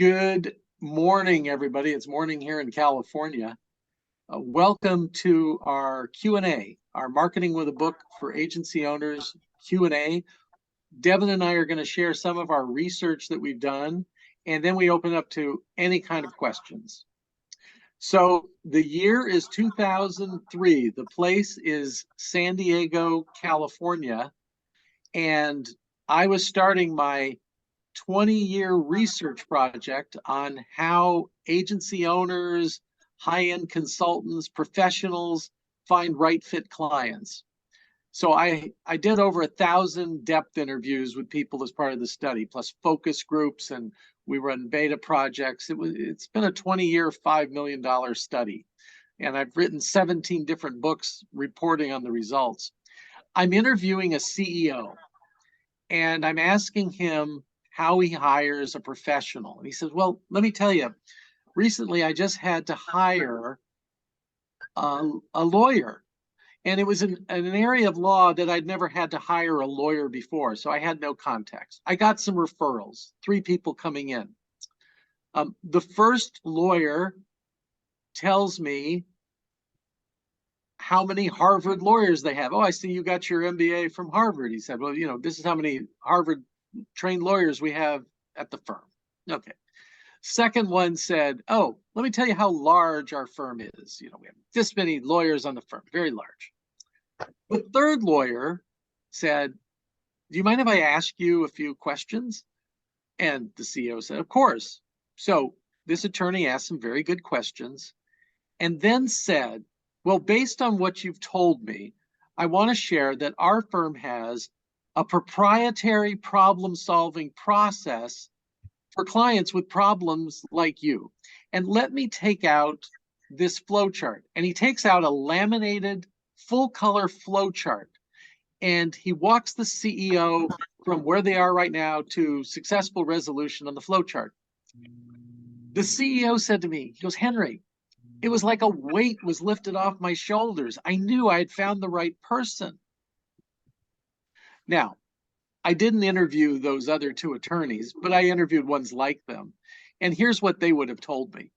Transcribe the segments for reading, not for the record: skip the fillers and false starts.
Good morning, everybody. It's morning here in California. Welcome to our Q&A, our Marketing with a Book for Agency Owners Q&A. Devin and I are going to share some of our research that we've done, and then we open up to any kind of questions. So the year is 2003. The place is San Diego, California, and I was starting my 20-year research project on how agency owners, high-end consultants, professionals find right fit clients. So I did over 1,000 depth interviews with people as part of the study, plus focus groups, and we run beta projects. It's been a 20-year, $5 million study. And I've written 17 different books reporting on the results. I'm interviewing a CEO, and I'm asking him how he hires a professional. And he says, well, let me tell you, recently I just had to hire a lawyer. And it was an area of law that I'd never had to hire a lawyer before. So I had no contacts. I got some referrals, 3 people coming in. The first lawyer tells me how many Harvard lawyers they have. Oh, I see you got your MBA from Harvard. He said, well, this is how many Harvard trained lawyers we have at the firm. Okay. Second one said, oh, let me tell you how large our firm is. We have this many lawyers on the firm, very large. The third lawyer said, do you mind if I ask you a few questions? And the CEO said, of course. So this attorney asked some very good questions and then said, well, based on what you've told me, I want to share that our firm has a proprietary problem-solving process for clients with problems like you. And let me take out this flow chart. And he takes out a laminated full-color flow chart. And he walks the CEO from where they are right now to successful resolution on the flow chart. The CEO said to me, he goes, Henry, it was like a weight was lifted off my shoulders. I knew I had found the right person. Now, I didn't interview those other 2 attorneys, but I interviewed ones like them. And here's what they would have told me.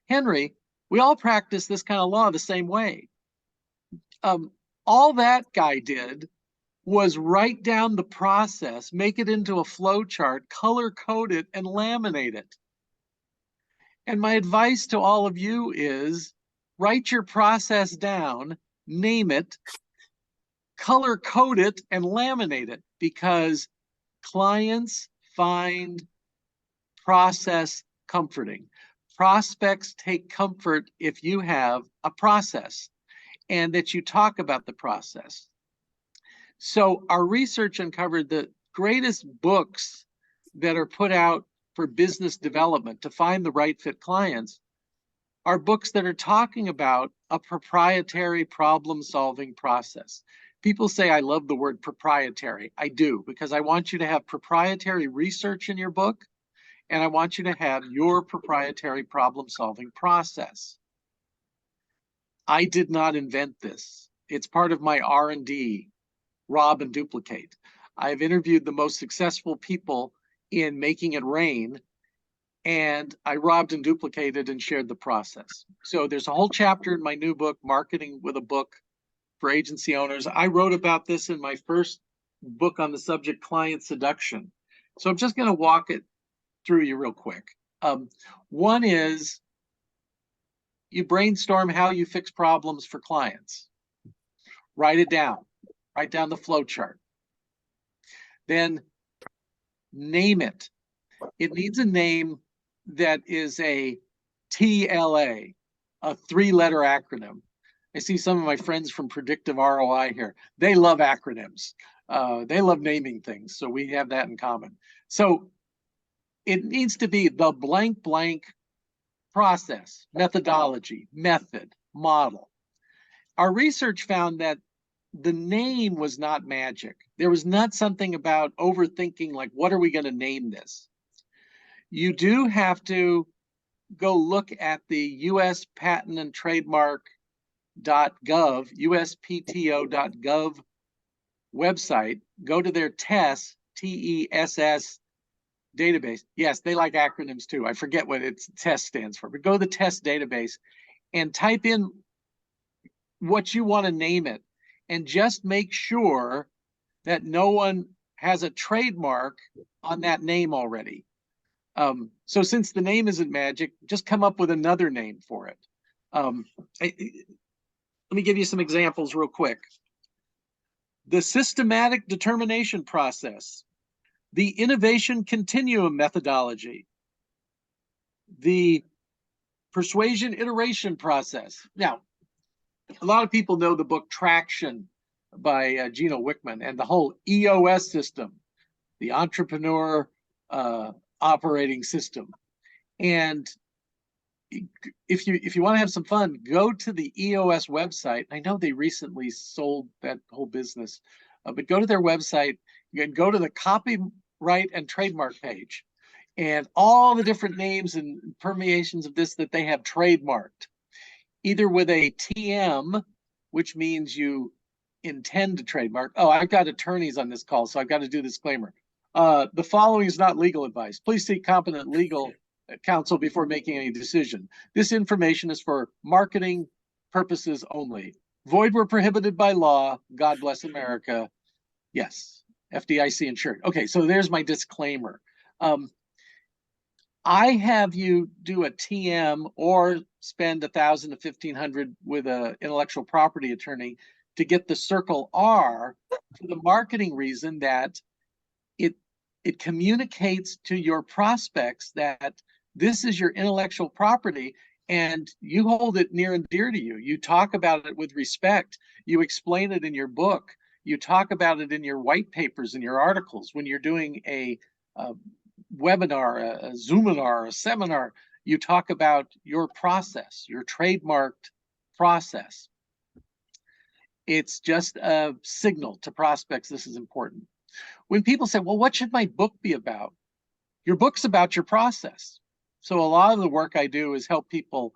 Henry, we all practice this kind of law the same way. All that guy did was write down the process, make it into a flow chart, color code it, and laminate it. And my advice to all of you is write your process down, name it, color code it, and laminate it, because clients find process comforting. Prospects take comfort if you have a process and that you talk about the process. So our research uncovered the greatest books that are put out for business development to find the right fit clients are books that are talking about a proprietary problem-solving process. People say, I love the word proprietary. I do, because I want you to have proprietary research in your book, and I want you to have your proprietary problem-solving process. I did not invent this. It's part of my R&D, rob and duplicate. I've interviewed the most successful people in making it rain, and I robbed and duplicated and shared the process. So there's a whole chapter in my new book, Marketing with a Book for Agency Owners. I wrote about this in my first book on the subject, Client Seduction. So I'm just going to walk it through you real quick. One is you brainstorm how you fix problems for clients. Write it down. Write down the flow chart. Then name it. It needs a name that is a TLA, a 3-letter acronym. I see some of my friends from Predictive ROI here. They love acronyms. They love naming things, so we have that in common. So it needs to be the blank blank process, methodology, method, model. Our research found that the name was not magic. There was not something about overthinking, like, what are we going to name this? You do have to go look at the US Patent and Trademark .gov, uspto.gov website, go to their TESS, TESS database. Yes, they like acronyms too. I forget what its test stands for, but go to the test database and type in what you want to name it, and just make sure that no one has a trademark on that name already. So since the name isn't magic, just come up with another name for it. Let me give you some examples real quick. The systematic determination process, the innovation continuum methodology, the persuasion iteration process. Now, a lot of people know the book Traction by Gino Wickman and the whole EOS system, the entrepreneur operating system. And if you want to have some fun, go to the EOS website. I know they recently sold that whole business, but go to their website. You can go to the copyright and trademark page, and all the different names and permeations of this that they have trademarked, either with a TM, which means you intend to trademark. Oh, I've got attorneys on this call, so I've got to do the disclaimer. The following is not legal advice. Please seek competent legal counsel before making any decision. This information is for marketing purposes only. Void where prohibited by law. God bless America. Yes, FDIC insured. Okay, so there's my disclaimer. I have you do a TM or spend $1,000 to $1,500 with an intellectual property attorney to get the Circle R for the marketing reason that it communicates to your prospects that this is your intellectual property and you hold it near and dear to you. You talk about it with respect. You explain it in your book. You talk about it in your white papers and your articles. When you're doing a webinar, a Zoominar, a seminar, you talk about your process, your trademarked process. It's just a signal to prospects this is important. When people say, well, what should my book be about? Your book's about your process. So a lot of the work I do is help people.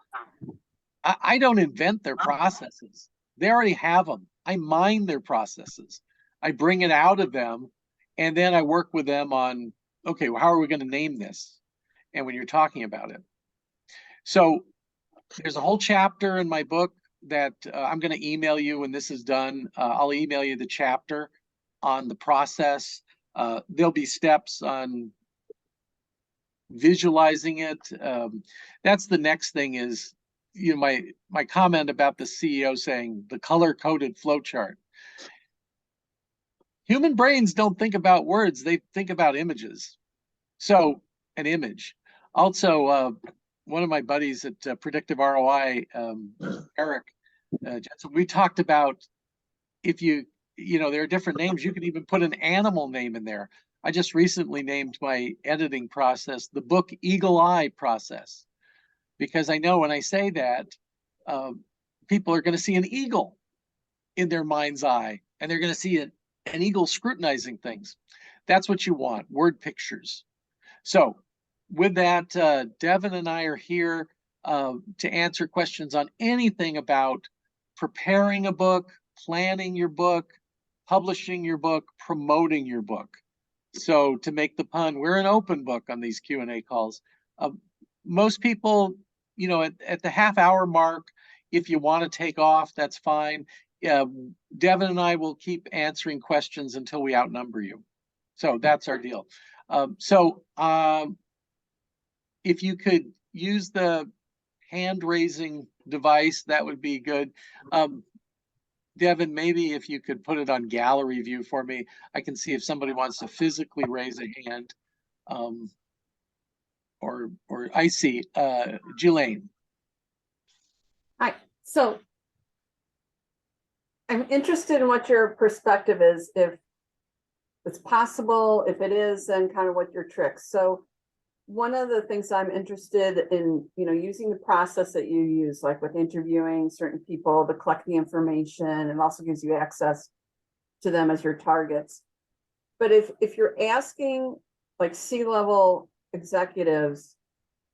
I don't invent their processes. They already have them. I mine their processes. I bring it out of them, and then I work with them on, okay, well, how are we going to name this? And when you're talking about it. So there's a whole chapter in my book that I'm going to email you when this is done. I'll email you the chapter on the process. There'll be steps on visualizing it. That's the next thing is, you know, my comment about the CEO saying the color-coded flowchart. Human brains don't think about words, they think about images. So an image. Also, one of my buddies at Predictive ROI, Eric Jensen, we talked about if you know, there are different names. You can even put an animal name in there. I just recently named my editing process the book Eagle Eye process, because I know when I say that, people are going to see an eagle in their mind's eye, and they're going to see an eagle scrutinizing things. That's what you want, word pictures. So with that, Devin and I are here to answer questions on anything about preparing a book, planning your book, publishing your book, promoting your book. So to make the pun, we're an open book on these Q&A calls. Most people, you know, at the half-hour mark, if you want to take off, that's fine. Devin and I will keep answering questions until we outnumber you. So that's our deal. If you could use the hand-raising device, that would be good. Devin, maybe if you could put it on gallery view for me, I can see if somebody wants to physically raise a hand. Or I see Jelaine. Hi. So I'm interested in what your perspective is, if it's possible, if it is, and kind of what your tricks. So one of the things I'm interested in, you know, using the process that you use, like with interviewing certain people to collect the information, and also gives you access to them as your targets. But if you're asking like C-level executives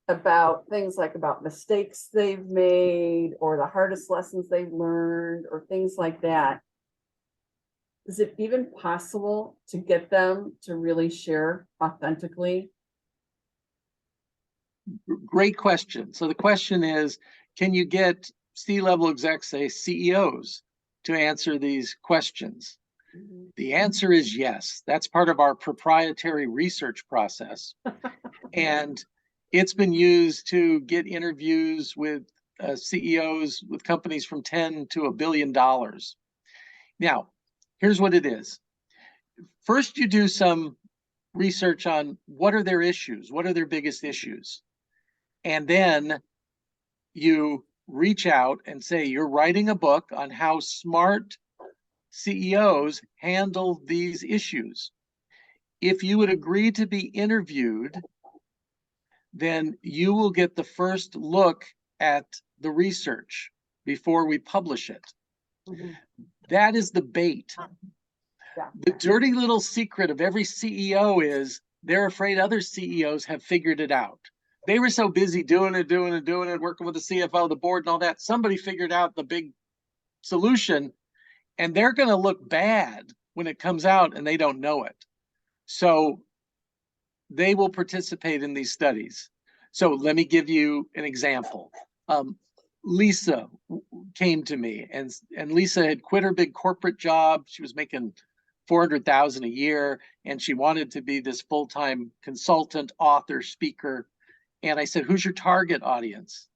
about things like about mistakes they've made or the hardest lessons they've learned or things like that, is it even possible to get them to really share authentically Great question. So the question is, can you get C-level execs, say CEOs, to answer these questions? The answer is yes. That's part of our proprietary research process. And it's been used to get interviews with CEOs with companies from 10 to $1 billion. Now, here's what it is. First, you do some research on what are their issues, what are their biggest issues. And then you reach out and say, you're writing a book on how smart CEOs handle these issues. If you would agree to be interviewed, then you will get the first look at the research before we publish it. That is the bait. Yeah. The dirty little secret of every CEO is they're afraid other CEOs have figured it out. They were so busy doing it, working with the CFO, the board, and all that. Somebody figured out the big solution, and they're going to look bad when it comes out and they don't know it. So they will participate in these studies. So let me give you an example. Lisa came to me, and Lisa had quit her big corporate job. She was making $400,000 a year, and she wanted to be this full-time consultant, author, speaker. And I said, who's your target audience?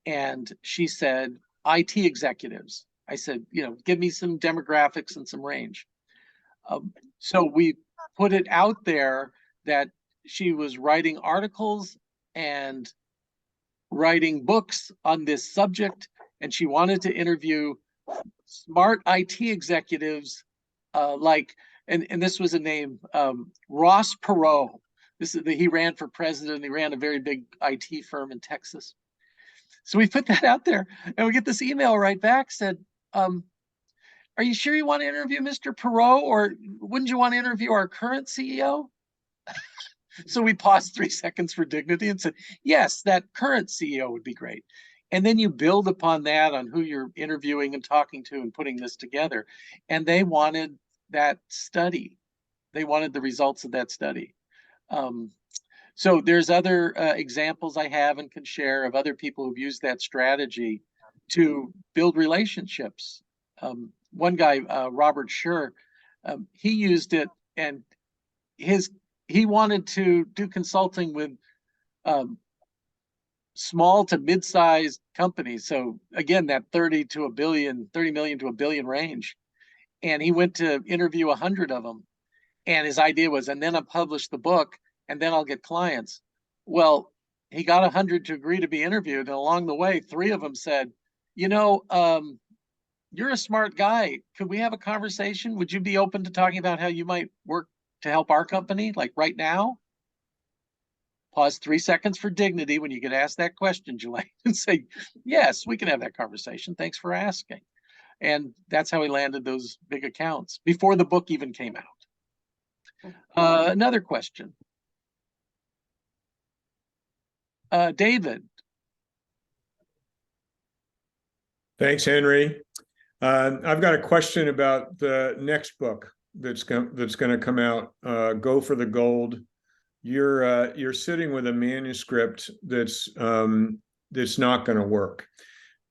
And she said, IT executives. I said, give me some demographics and some range. So we put it out there that she was writing articles and writing books on this subject, and she wanted to interview smart IT executives and this was a name, Ross Perot. He ran for president. He ran a very big IT firm in Texas. So we put that out there, and we get this email right back, said, are you sure you want to interview Mr. Perot, or wouldn't you want to interview our current CEO? So we paused 3 seconds for dignity and said, yes, that current CEO would be great. And then you build upon that on who you're interviewing and talking to and putting this together. And they wanted that study. They wanted the results of that study. So there's other examples I have and can share of other people who've used that strategy to build relationships. One guy, Robert Schur, he used it, and he wanted to do consulting with small to mid-sized companies. So again, that 30 million to a billion range. And he went to interview 100 of them. And his idea was, and then I'll publish the book, and then I'll get clients. Well, he got 100 to agree to be interviewed. And along the way, 3 of them said, you're a smart guy. Could we have a conversation? Would you be open to talking about how you might work to help our company, like right now? Pause 3 seconds for dignity when you get asked that question, Jelaine, and say, yes, we can have that conversation. Thanks for asking. And that's how he landed those big accounts before the book even came out. Another question. David. Thanks, Henry. I've got a question about the next book that's going to come out, Go for the Gold. You're sitting with a manuscript that's not going to work,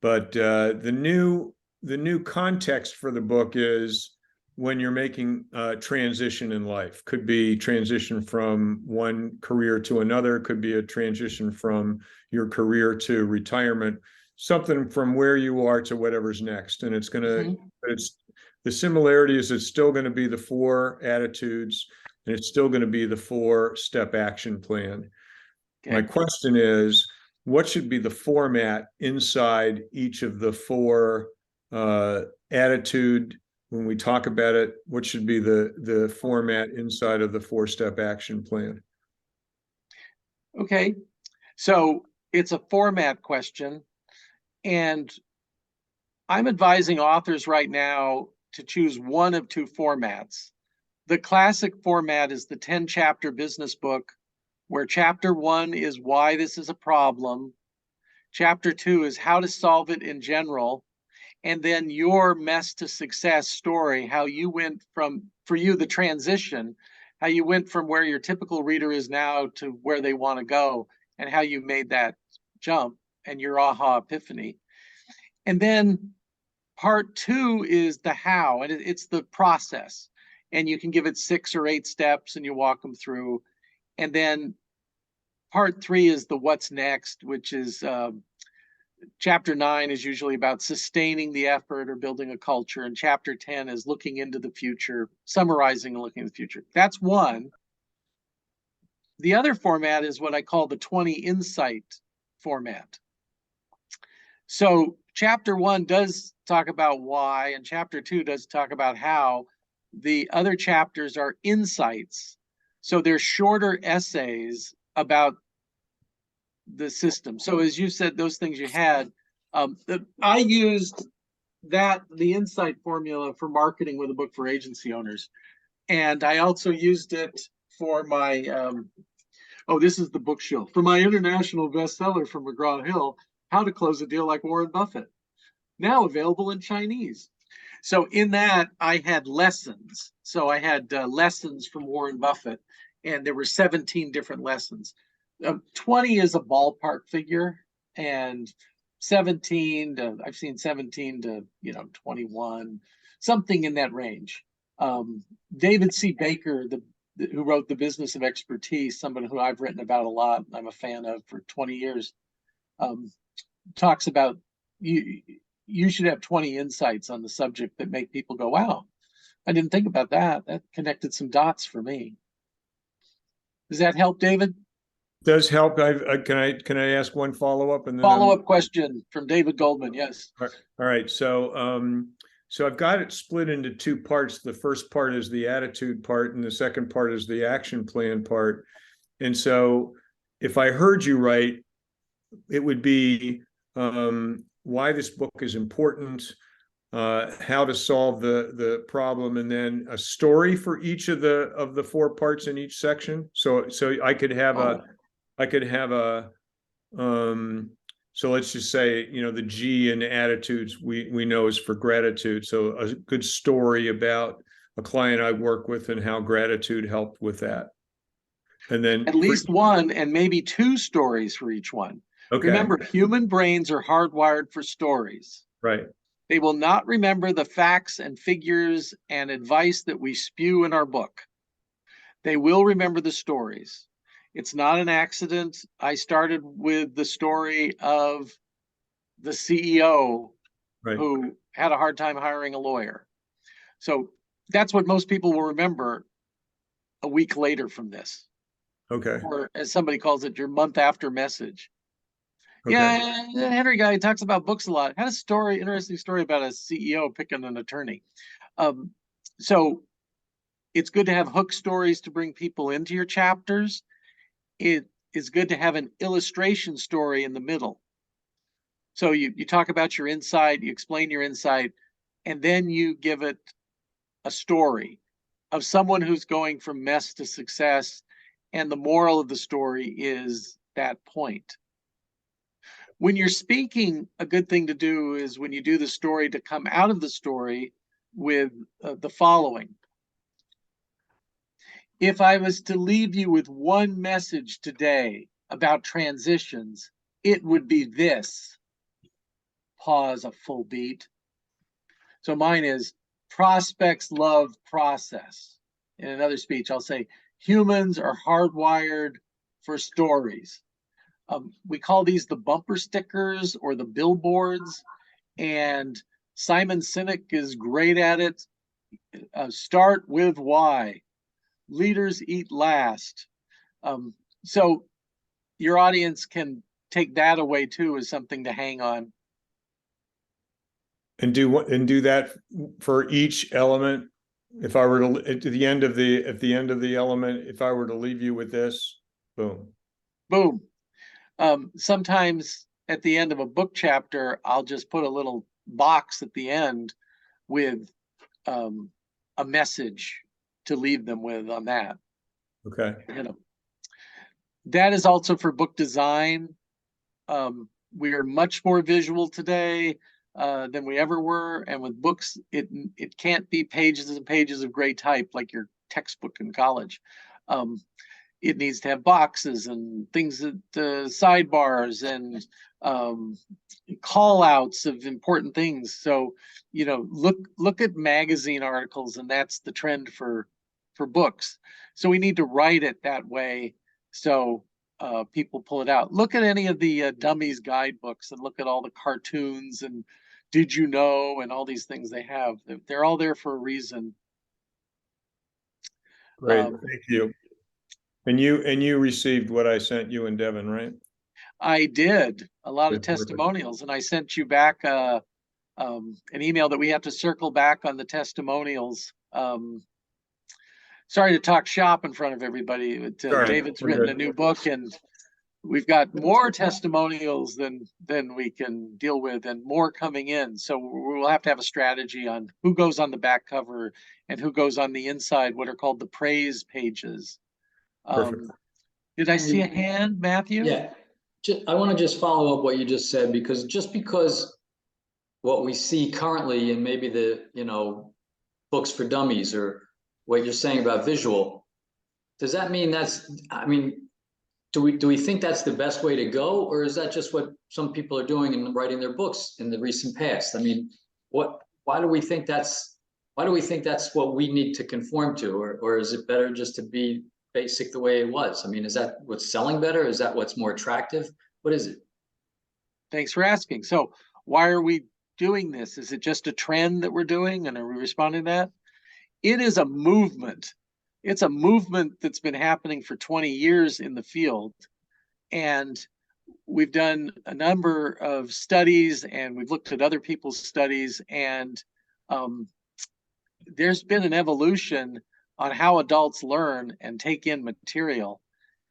but the new context for the book is when you're making a transition in life. Could be transition from one career to another, could be a transition from your career to retirement, something from where you are to whatever's next. And it's going to, it's the similarity is it's still going to be the 4 attitudes, and it's still going to be the 4-step action plan. Okay. My question is, what should be the format inside each of the 4 attitude? When we talk about it, what should be the format inside of the 4-step action plan? Okay, so it's a format question, and I'm advising authors right now to choose one of 2 formats. The classic format is the 10-chapter business book, where chapter 1 is why this is a problem, chapter 2 is how to solve it in general, and then your mess to success story, how you went from, for you, the transition, how you went from where your typical reader is now to where they want to go. and how you made that jump and your aha epiphany. And then part 2 is the how, and it's the process. And you can give it 6 or 8 steps and you walk them through. And then part 3 is the what's next, which is chapter 9 is usually about sustaining the effort or building a culture. And chapter 10 is looking into the future, summarizing and looking at the future. That's one. The other format is what I call the 20 insight format. So chapter 1 does talk about why, and chapter 2 does talk about how. The other chapters are insights. So they're shorter essays about the system. So as you said, those things you had, I used the insight formula for marketing with a book for agency owners. And I also used it for my, this is the bookshelf, for my international bestseller from McGraw-Hill, How to Close a Deal Like Warren Buffett, now available in Chinese. So in that, I had lessons. So I had lessons from Warren Buffett, and there were 17 different lessons. 20 is a ballpark figure, and 17 to, I've seen 17 to, 21, something in that range. David C. Baker, who wrote The Business of Expertise, someone who I've written about a lot, I'm a fan of for 20 years, talks about you should have 20 insights on the subject that make people go, wow, I didn't think about that. That connected some dots for me. Does that help, David? Does help. Can I ask one follow-up and then follow-up question from David Goldman? Yes. All right. So I've got it split into 2 parts. The first part is the attitude part, and the second part is the action plan part. And so if I heard you right, it would be why this book is important, how to solve the problem, and then a story for each of the 4 parts in each section. So I could have so let's just say, the G in attitudes we know is for gratitude. So a good story about a client I work with and how gratitude helped with that. And then at least one and maybe 2 stories for each one. Okay. Remember, human brains are hardwired for stories. Right. They will not remember the facts and figures and advice that we spew in our book. They will remember the stories. It's not an accident. I started with the story of the CEO who had a hard time hiring a lawyer. So that's what most people will remember a week later from this. Okay. Or as somebody calls it, your month after message. Okay. Yeah, the Henry guy talks about books a lot. Had a interesting story about a CEO picking an attorney. So it's good to have hook stories to bring people into your chapters. It is good to have an illustration story in the middle. So you talk about your insight, you explain your insight, and then you give it a story of someone who's going from mess to success. And the moral of the story is that point. When you're speaking, a good thing to do is when you do the story to come out of the story with the following. If I was to leave you with one message today about transitions, it would be this. Pause a full beat. So mine is prospects love process. In another speech, I'll say humans are hardwired for stories. We call these the bumper stickers or the billboards, and Simon Sinek is great at it. Start with why. Leaders eat last. So your audience can take that away too as something to hang on. And do that for each element. If I were to at the end of the element, if I were to leave you with this, boom. Boom. Sometimes at the end of a book chapter, I'll just put a little box at the end with a message to leave them with on that. Okay. That is also for book design. We are much more visual today than we ever were, and with books, it can't be pages and pages of gray type like your textbook in college. it needs to have boxes and things that sidebars and call outs of important things. So, you know, look at magazine articles, and that's the trend for books. So we need to write it that way so people pull it out. Look at any of the dummies guidebooks and look at all the cartoons and did you know and all these things they have. They're all there for a reason. Great, thank you. And you received what I sent you and Devin, right? I did a lot of Good, perfect. testimonials, and I sent you back an email that we have to circle back on the testimonials. Sorry to talk shop in front of everybody, but David's written a new book, and we've got more testimonials than we can deal with, and more coming in. So we'll have to have a strategy on who goes on the back cover and who goes on the inside, what are called the praise pages. Did I see a hand, Matthew? Yeah, I want to just follow up what you just said, because just because what we see currently in maybe the, you know, books for dummies or what you're saying about visual, does that mean that's, I mean, do we think that's the best way to go, or is that just what some people are doing in writing their books in the recent past? I mean, why do we think that's what we need to conform to, or is it better just to be basic the way it was? I mean, is that what's selling better? Is that what's more attractive? What is it? Thanks for asking. So why are we doing this? Is it just a trend that we're doing, and are we responding to that? It is a movement. It's a movement that's been happening for 20 years in the field. And we've done a number of studies and we've looked at other people's studies, and there's been an evolution on how adults learn and take in material.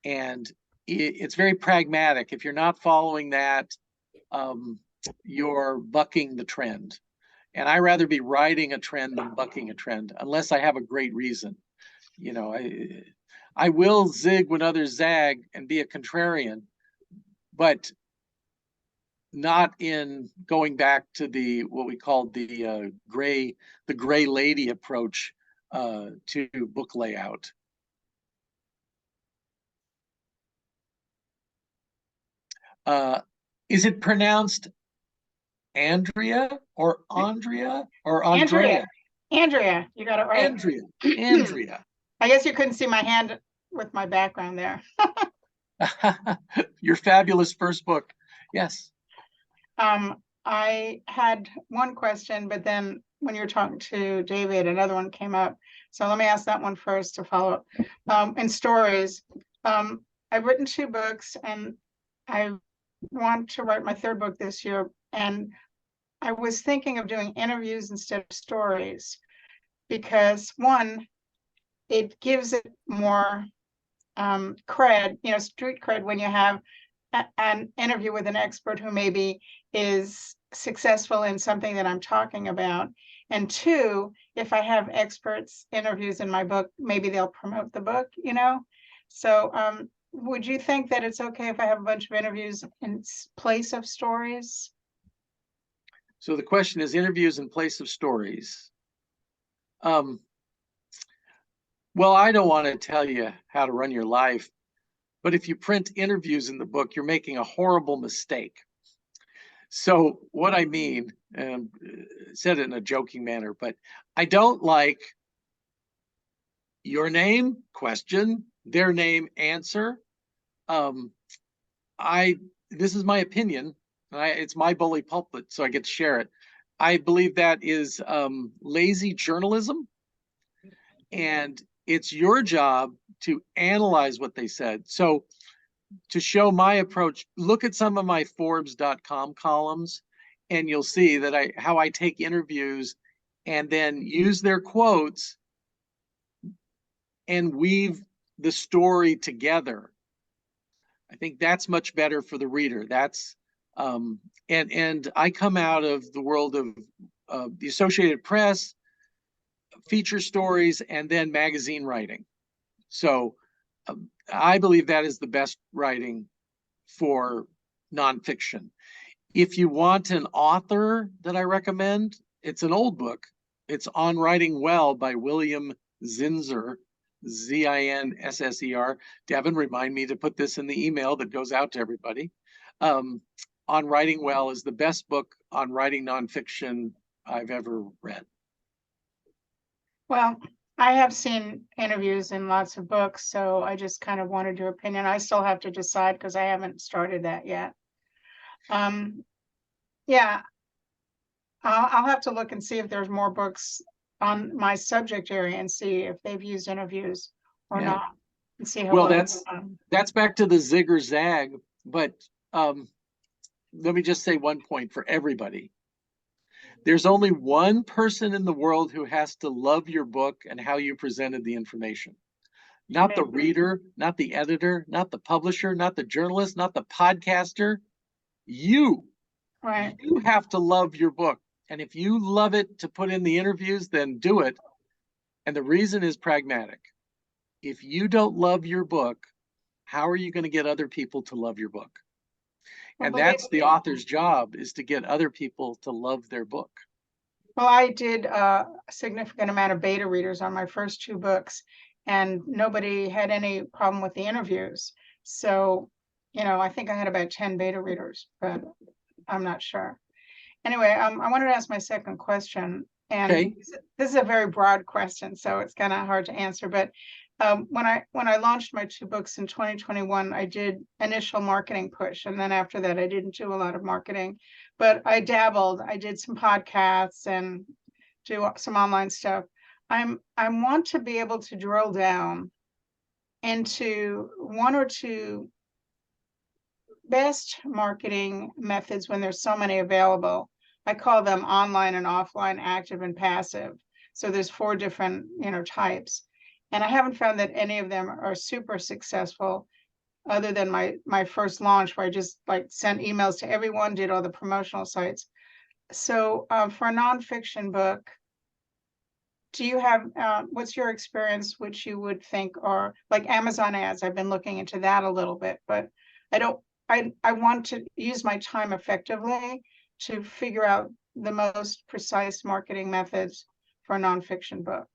And it's very pragmatic. If you're not following that, you're bucking the trend. And I rather be riding a trend than bucking a trend, unless I have a great reason. You know, I will zig when others zag and be a contrarian, but not in going back to the what we called the gray lady approach to book layout. Is it pronounced Andrea or Andrea or Andrea? Andrea, you got it right. Andrea. I guess you couldn't see my hand with my background there. Your fabulous first book. Yes. I had one question, but then when you were talking to David, another one came up. So let me ask that one first to follow up. In stories, I've written 2 books and I want to write my 3rd book this year. And I was thinking of doing interviews instead of stories, because one, it gives it more cred, you know, street cred, when you have an interview with an expert who maybe is successful in something that I'm talking about. And 2, if I have experts interviews in my book, maybe they'll promote the book, you know? So would you think that it's okay if I have a bunch of interviews in place of stories? So the question is interviews in place of stories. Well, I don't want to tell you how to run your life, but if you print interviews in the book, you're making a horrible mistake. So what I mean, and said it in a joking manner, but I don't like your name, question, their name, answer. This is my opinion. It's my bully pulpit, so I get to share it. I believe that is lazy journalism, and it's your job to analyze what they said. So to show my approach, look at some of my Forbes.com columns, and you'll see that how I take interviews and then use their quotes and weave the story together. I think that's much better for the reader. That's and I come out of the world of the Associated Press, feature stories, and then magazine writing. So I believe that is the best writing for nonfiction. If you want an author that I recommend, it's an old book. It's On Writing Well by William Zinsser. Zinsser. Devin, remind me to put this in the email that goes out to everybody. On Writing Well is the best book on writing nonfiction I've ever read. Well, I have seen interviews in lots of books, so I just kind of wanted your opinion. I still have to decide because I haven't started that yet. Yeah, I'll have to look and see if there's more books on my subject area and see if they've used interviews or Yeah. not. And see how Well, well that's back to the zig or zag, but let me just say one point for everybody. There's only one person in the world who has to love your book and how you presented the information. Not the reader, not the editor, not the publisher, not the journalist, not the podcaster. You. Right. You have to love your book. And if you love it to put in the interviews, then do it. And the reason is pragmatic. If you don't love your book, how are you going to get other people to love your book? Well, And that's the author's job, is to get other people to love their book. Well, I did a significant amount of beta readers on my first 2 books, and nobody had any problem with the interviews. So, I think I had about 10 beta readers, but I'm not sure. Anyway, I wanted to ask my second question, and Okay. this is a very broad question, so it's kind of hard to answer. But when I launched my 2 books in 2021, I did initial marketing push, and then after that, I didn't do a lot of marketing, but I dabbled. I did some podcasts and do some online stuff. I want to be able to drill down into 1 or 2 best marketing methods when there's so many available. I call them online and offline, active and passive. So there's 4 different, types. And I haven't found that any of them are super successful, other than my first launch, where I just sent emails to everyone, did all the promotional sites. So for a nonfiction book, do you have, what's your experience, which you would think are like Amazon ads? I've been looking into that a little bit, but I want to use my time effectively to figure out the most precise marketing methods for a nonfiction book.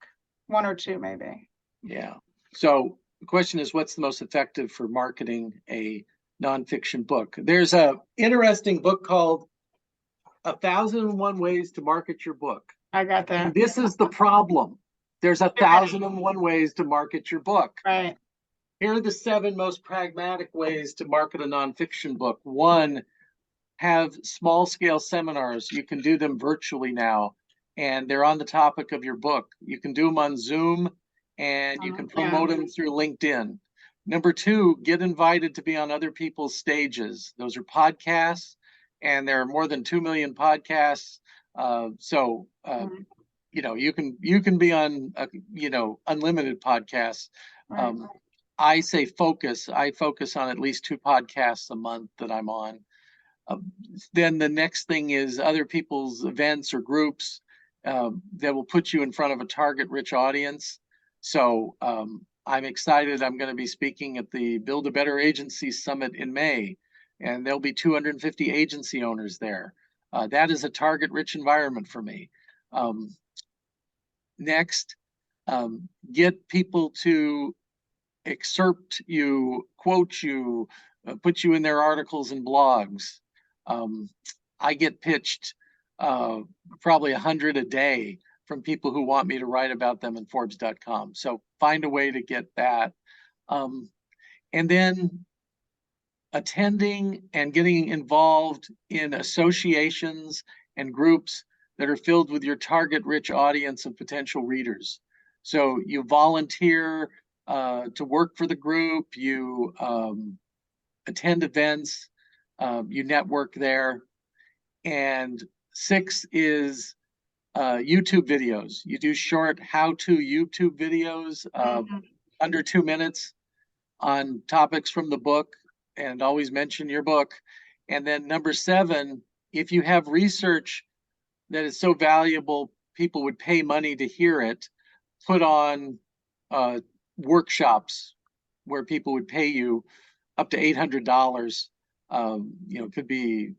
1 or 2, maybe. Yeah. So the question is, what's the most effective for marketing a nonfiction book? There's a interesting book called 1,001 Ways to Market Your Book. I got that. And this is the problem. There's 1,001 ways to market your book. Right. Here are the 7 most pragmatic ways to market a nonfiction book. 1, have small scale seminars. You can do them virtually now, and they're on the topic of your book. You can do them on Zoom, and you can promote them through LinkedIn. Number 2, get invited to be on other people's stages. Those are podcasts, and there are more than 2 million podcasts. You can be on, unlimited podcasts. Right. I say focus. I focus on at least 2 podcasts a month that I'm on. Then the next thing is other people's events or groups that will put you in front of a target-rich audience. So I'm excited. I'm going to be speaking at the Build a Better Agency Summit in May, and there'll be 250 agency owners there. That is a target-rich environment for me. Next, get people to excerpt you, quote you, put you in their articles and blogs. I get pitched probably 100 a day from people who want me to write about them in Forbes.com. So find a way to get that. And then attending and getting involved in associations and groups that are filled with your target-rich audience of potential readers. So you volunteer to work for the group, you attend events, you network there. And 6 is YouTube videos. You do short how-to YouTube videos, under 2 minutes, on topics from the book, and always mention your book. And then number 7, if you have research that is so valuable, people would pay money to hear it, put on workshops where people would pay you up to $800. Could be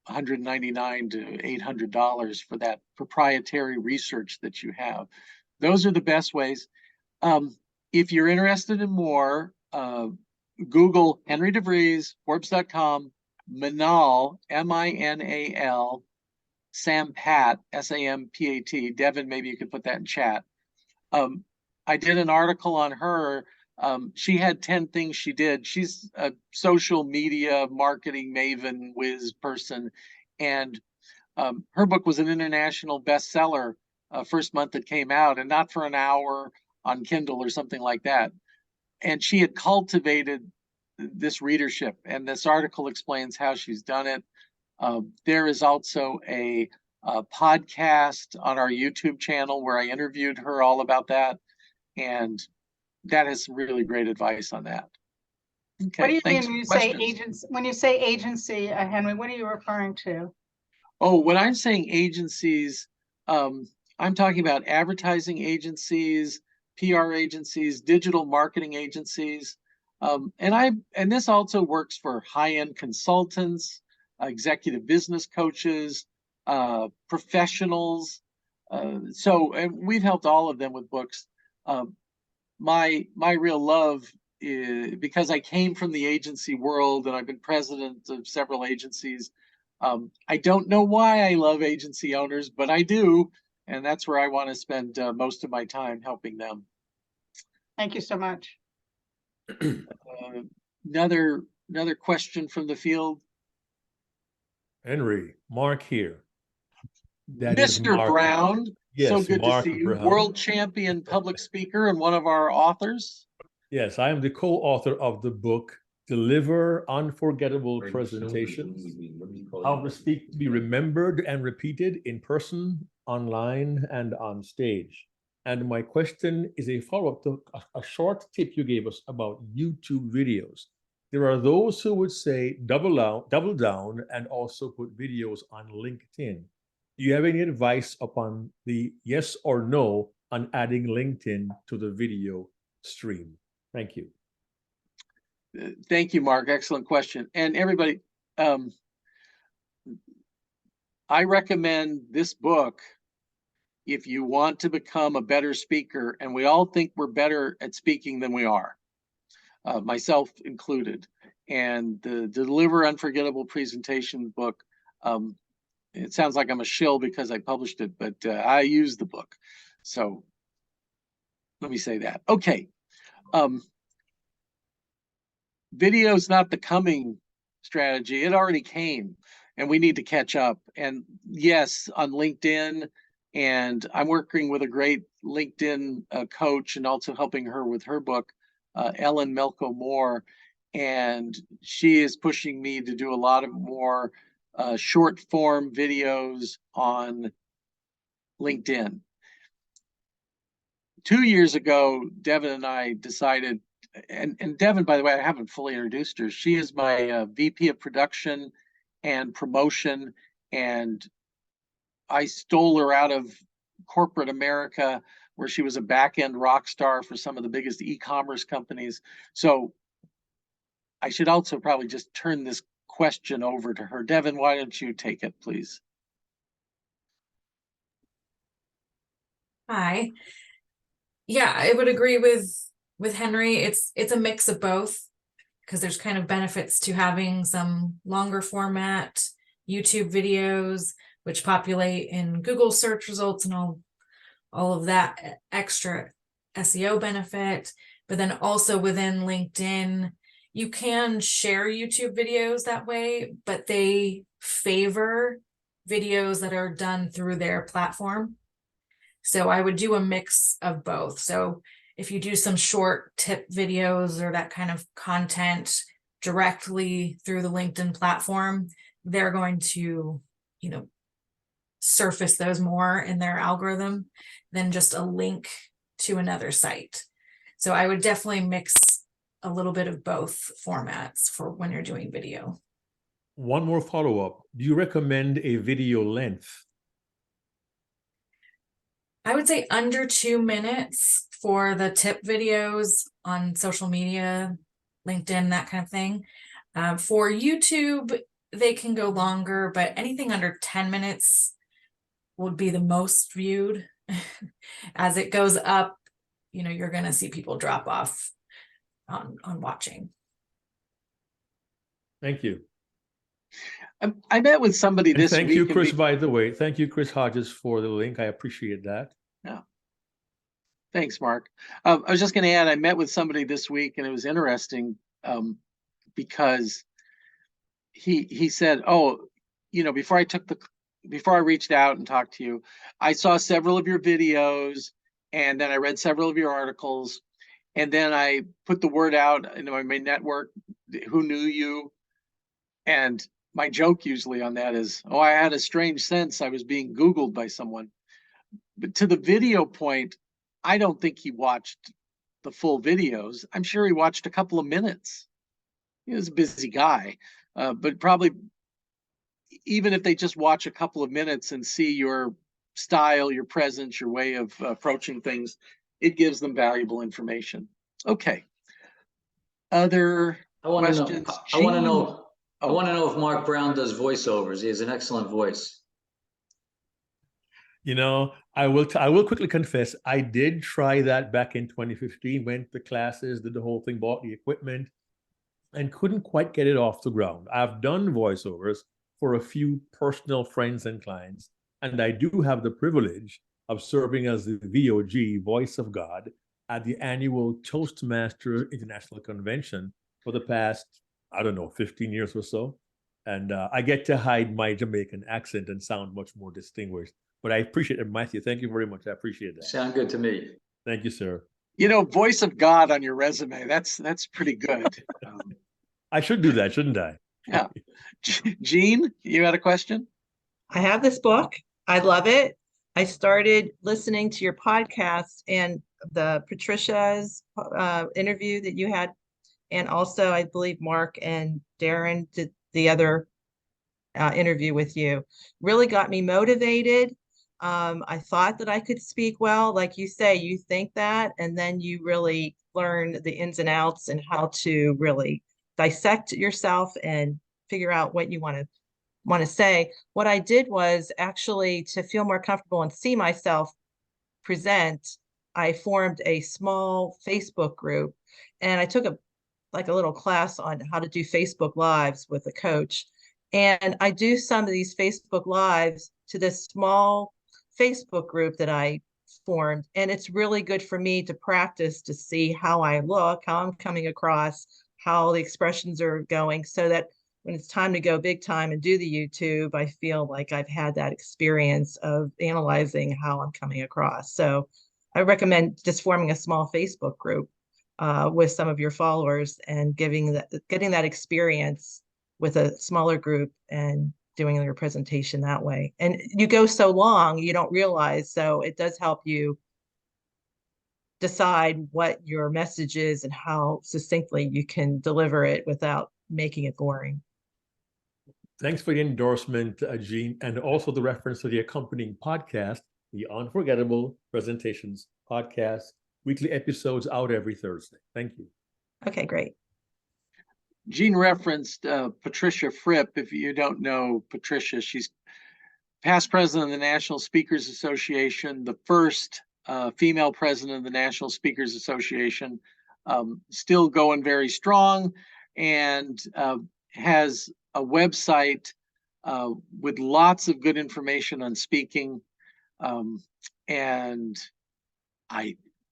$199 to $800 for that proprietary research that you have. Those are the best ways. if you're interested in more, Google Henry DeVries, Forbes.com, Manal, M-I-N-A-L, Sam Pat, S-A-M-P-A-T. Devin, maybe you could put that in chat. I did an article on her. She had 10 things she did. She's a social media marketing maven whiz person. And her book was an international bestseller first month it came out, and not for an hour on Kindle or something like that. And she had cultivated this readership, and this article explains how she's done it. There is also a podcast on our YouTube channel where I interviewed her all about that, and that has some really great advice on that. Okay, What do you thanks mean when you for say questions. agents? When you say agency, Henry, what are you referring to? Oh, when I'm saying agencies, I'm talking about advertising agencies, PR agencies, digital marketing agencies. And this also works for high-end consultants, executive business coaches, professionals. And we've helped all of them with books. My real love is, because I came from the agency world and I've been president of several agencies. I don't know why I love agency owners, but I do. And that's where I want to spend most of my time helping them. Thank you so much. Another question from the field. Henry, Mark here. That is Mr. Mark. Brown, Yes, so good Mark to see you. Brown. World champion public speaker and one of our authors. Yes, I am the co-author of the book, Deliver Unforgettable Presentations, How to Speak to be Remembered and Repeated in Person, Online, and on Stage. And my question is a follow-up to a short tip you gave us about YouTube videos. There are those who would say double down and also put videos on LinkedIn. Do you have any advice upon the yes or no on adding LinkedIn to the video stream? Thank you. Thank you, Mark. Excellent question. And everybody, I recommend this book if you want to become a better speaker, and we all think we're better at speaking than we are, myself included. And the Deliver Unforgettable Presentation book, it sounds like I'm a shill because I published it, but I use the book. So let me say that. Okay. Video is not the coming strategy. It already came, and we need to catch up. And yes, on LinkedIn, and I'm working with a great LinkedIn coach and also helping her with her book, Ellen Melko Moore. And she is pushing me to do a lot of more short form videos on LinkedIn. 2 years ago, Devin and I decided, and Devin, by the way, I haven't fully introduced her. She is my VP of production and promotion, and I stole her out of corporate America, where she was a back-end rock star for some of the biggest e-commerce companies. So I should also probably just turn this question over to her. Devin, why don't you take it, please? Hi. Yeah, I would agree with Henry. It's a mix of both, because there's kind of benefits to having some longer format YouTube videos, which populate in Google search results and all of that extra SEO benefit. But then also within LinkedIn, you can share YouTube videos that way, but they favor videos that are done through their platform. So I would do a mix of both. So if you do some short tip videos or that kind of content directly through the LinkedIn platform, they're going to, surface those more in their algorithm than just a link to another site. So I would definitely mix a little bit of both formats for when you're doing video. One more follow-up. Do you recommend a video length? I would say under 2 minutes for the tip videos on social media, LinkedIn, that kind of thing. For YouTube, they can go longer, but anything under 10 minutes would be the most viewed. As it goes up you're going to see people drop off on watching. Thank you. I met with somebody And this thank week. you, and Chris, by the way. Thank you, Chris Hodges, for the link. I appreciate that. Thanks, Mark. I was just going to add, I met with somebody this week, and it was interesting because he said, "Oh, before I reached out and talked to you, I saw several of your videos, and then I read several of your articles, and then I put the word out in my network, who knew you, and my joke usually on that is, oh, I had a strange sense I was being Googled by someone." But to the video point, I don't think he watched the full videos. I'm sure he watched a couple of minutes. He was a busy guy, but probably even if they just watch a couple of minutes and see your style, your presence, your way of approaching things, it gives them valuable information. Okay. Other questions? I want to know. I Oh. want to know if Mark Brown does voiceovers. He has an excellent voice. I will quickly confess, I did try that back in 2015, went to classes, did the whole thing, bought the equipment, and couldn't quite get it off the ground. I've done voiceovers for a few personal friends and clients, and I do have the privilege of serving as the VOG, Voice of God, at the annual Toastmaster International Convention for the past, 15 years or so. And I get to hide my Jamaican accent and sound much more distinguished. But I appreciate it, Matthew. Thank you very much. I appreciate that. Sound good to me. Thank you, sir. Voice of God on your resume. That's pretty good. I should do that, shouldn't I? Yeah. Jean, you had a question? I have this book. I love it. I started listening to your podcast and the Patricia's interview that you had. And also, I believe Mark and Darren did the other interview with you. Really got me motivated. I thought that I could speak well. Like you say, you think that, and then you really learn the ins and outs and how to really dissect yourself and figure out what you want to say. What I did was actually, to feel more comfortable and see myself present, I formed a small Facebook group, and I took a little class on how to do Facebook Lives with a coach. And I do some of these Facebook Lives to this small Facebook group that I formed. And it's really good for me to practice, to see how I look, how I'm coming across, how the expressions are going, so that when it's time to go big time and do the YouTube, I feel like I've had that experience of analyzing how I'm coming across. So I recommend just forming a small Facebook group with some of your followers and getting that experience with a smaller group and doing your presentation that way. And you go so long, you don't realize. So it does help you decide what your message is and how succinctly you can deliver it without making it boring. Thanks for the endorsement, Jean, and also the reference to the accompanying podcast, the Unforgettable Presentations Podcast, weekly episodes out every Thursday. Thank you. Okay, great. Jean referenced Patricia Fripp. If you don't know Patricia, she's past president of the National Speakers Association, the first female president of the National Speakers Association, still going very strong, and has a website with lots of good information on speaking. And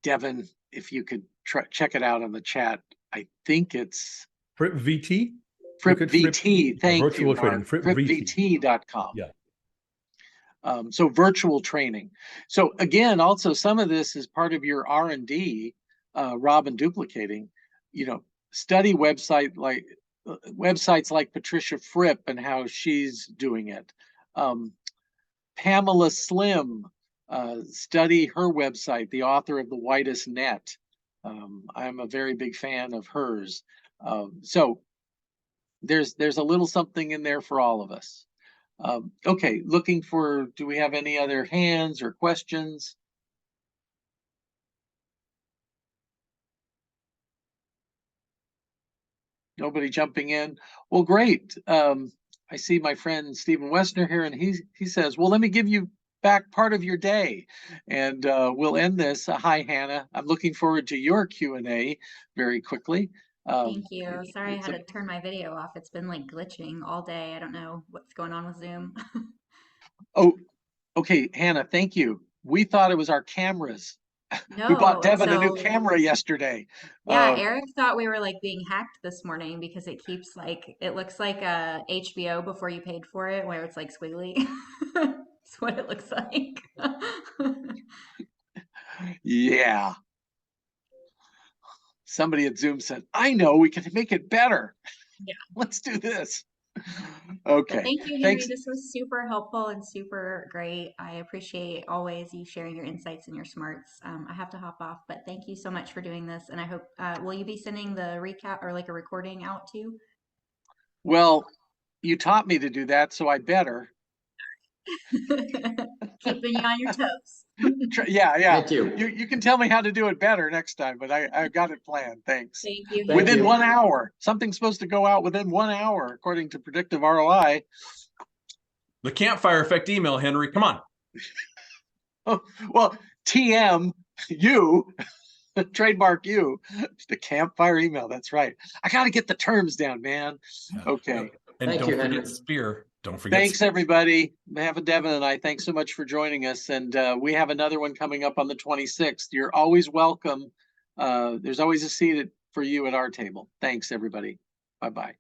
Devin, if you could check it out on the chat, I think it's Fripp VT? Fripp VT. Thank you, virtual training, FrippVT.com. Yeah. So virtual training. So again, also some of this is part of your R&D, Robin, duplicating, study websites like Patricia Fripp and how she's doing it. Pamela Slim, study her website, the author of The Whitest Net. I'm a very big fan of hers. So there's a little something in there for all of us. Okay, do we have any other hands or questions? Nobody jumping in? Well, great. I see my friend Stephen Westner here, and he says, well, let me give you back part of your day. And we'll end this. Hi, Hannah. I'm looking forward to your Q&A very quickly. Thank you. Sorry I it's had to turn my video off. It's been like glitching all day. I don't know what's going on with Zoom. Oh, okay, Hannah, thank you. We thought it was our cameras. We bought No, Devin a new so camera yesterday. yeah, Eric thought we were like being hacked this morning because it keeps like it looks like a HBO before you paid for it, where it's like squiggly. That's what it looks like. Yeah. Somebody at Zoom said, I know, we can make it better. Yeah. Let's do this. But Okay. thank you, Henry. Thanks. This was super helpful and super great. I appreciate always you sharing your insights and your smarts. I have to hop off, but thank you so much for doing this. And I hope, will you be sending the recap or like a recording out too? Well, you taught me to do that, so I better. Keeping you on your toes. Yeah. Thank you. You can tell me how to do it better next time, but I got it planned. Thanks. Thank you. Thank Within you. 1 hour. Something's supposed to go out within 1 hour, according to predictive ROI. The campfire effect email, Henry. Come on. Oh, well, TM, you, trademark you, the campfire email. That's right. I got to get the terms down, man. Okay. And Thank don't you, forget Henry. Spear. Don't forget. Thanks, everybody. Devin and I, thanks so much for joining us. And we have another one coming up on the 26th. You're always welcome. There's always a seat for you at our table. Thanks, everybody. Bye-bye.